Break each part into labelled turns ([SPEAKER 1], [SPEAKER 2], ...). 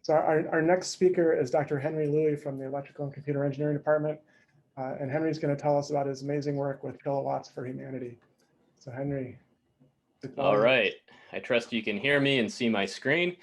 [SPEAKER 1] So our next speaker is Dr. Henry Louie from the Electrical and Computer Engineering Department. And Henry's going to tell us about his amazing work with Kilowatts for Humanity. So Henry.
[SPEAKER 2] All right. I trust you can hear me and see my screen.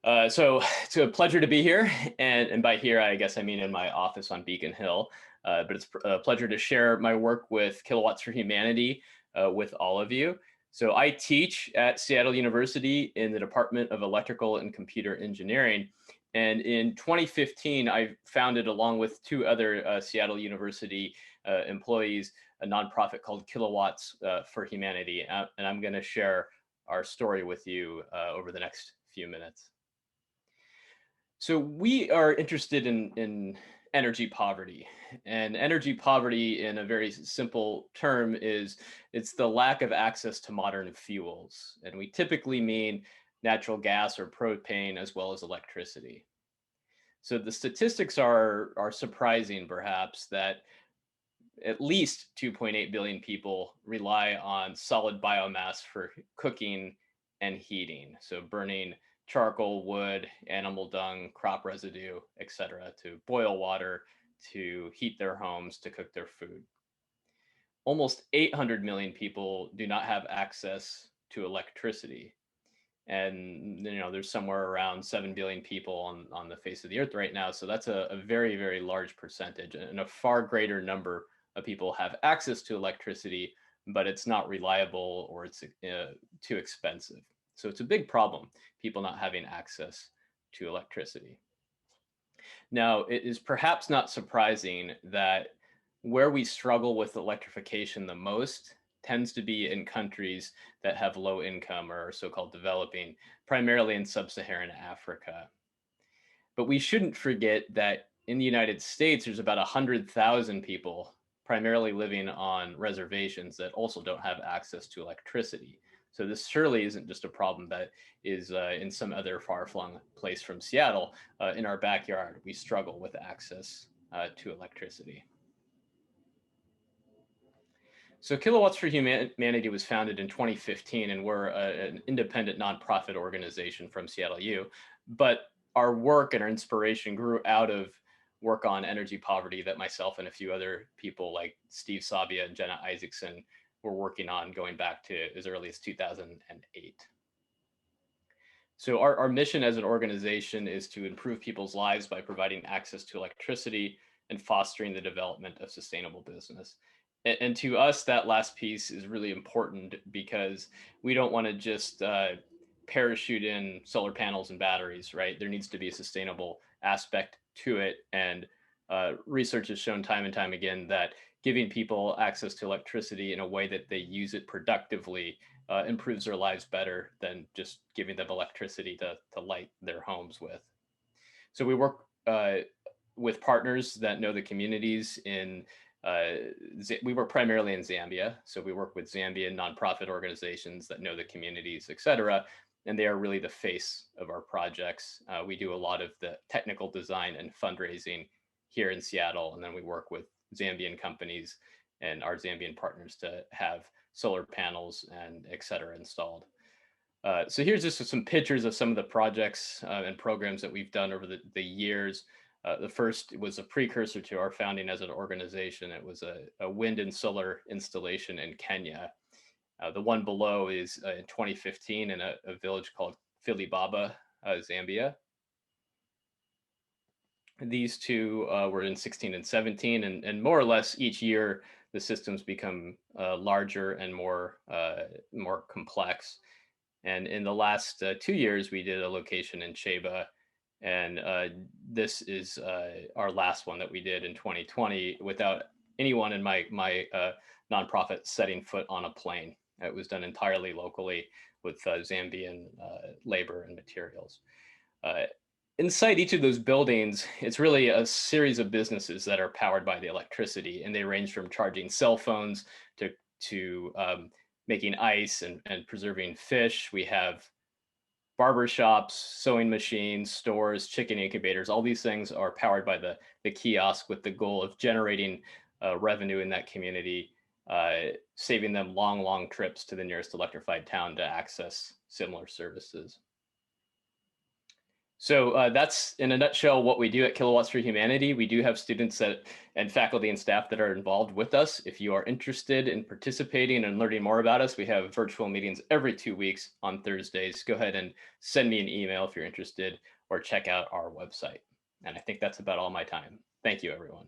[SPEAKER 2] So it's a pleasure to be here. And by here, I guess I mean in my office on Beacon Hill. But it's a pleasure to share my work with Kilowatts for Humanity with all of you. So I teach at Seattle University in the Department of Electrical and Computer Engineering. And in 2015, I founded, along with two other Seattle University employees, a nonprofit called Kilowatts for Humanity. And I'm going to share our story with you over the next few minutes. So we are interested in energy poverty, and energy poverty in a very simple term is it's the lack of access to modern fuels. And we typically mean natural gas or propane as well as electricity. So the statistics are surprising, perhaps, that at least 2.8 billion people rely on solid biomass for cooking and heating. So burning charcoal, wood, animal dung, crop residue, etc., to boil water, to heat their homes, to cook their food. Almost 800 million people do not have access to electricity. And there's somewhere around 7 billion people on the face of the earth right now. So that's a very, very large percentage, and a far greater number of people have access to electricity, but it's not reliable or it's too expensive. So it's a big problem, people not having access to electricity. Now, it is perhaps not surprising that where we struggle with electrification the most tends to be in countries that have low income or so-called developing, primarily in sub-Saharan Africa. But we shouldn't forget that in the United States, there's about 100,000 people primarily living on reservations that also don't have access to electricity. So this surely isn't just a problem that is in some other far-flung place from Seattle. In our backyard, we struggle with access to electricity. So Kilowatts for Humanity was founded in 2015, and we're an independent nonprofit organization from Seattle U. But our work and our inspiration grew out of work on energy poverty that myself and a few other people like Steve Sabia and Jenna Isaacson were working on going back to as early as 2008. So our mission as an organization is to improve people's lives by providing access to electricity and fostering the development of sustainable business. And to us, that last piece is really important because we don't want to just parachute in solar panels and batteries, right? There needs to be a sustainable aspect to it. And research has shown time and time again that giving people access to electricity in a way that they use it productively improves their lives better than just giving them electricity to light their homes with. So we work with partners that know the communities in we work primarily in Zambia. So we work with Zambian nonprofit organizations that know the communities, et cetera. And they are really the face of our projects. We do a lot of the technical design and fundraising here in Seattle. And then we work with Zambian companies and our Zambian partners to have solar panels and et cetera installed. So here's just some pictures of some of the projects and programs that we've done over the years. The first was a precursor to our founding as an organization. It was a wind and solar installation in Kenya. The one below is in 2015 in a village called Filibaba, Zambia. These two were in 16 and 17, and more or less each year the systems become larger and more complex. And in the last 2 years, we did a location in Cheba. And this is our last one that we did in 2020 without anyone in my nonprofit setting foot on a plane. It was done entirely locally with Zambian labor and materials. Inside each of those buildings, it's really a series of businesses that are powered by the electricity, and they range from charging cell phones to making ice and preserving fish. We have barbershops, sewing machines, stores, chicken incubators. All these things are powered by the kiosk with the goal of generating revenue in that community, saving them long trips to the nearest electrified town to access similar services. So that's in a nutshell what we do at Kilowatts for Humanity. We do have students and faculty and staff that are involved with us. If you are interested in participating and learning more about us, we have virtual meetings every 2 weeks on Thursdays. Go ahead and send me an email if you're interested, or check out our website. And I think that's about all my time. Thank you, everyone.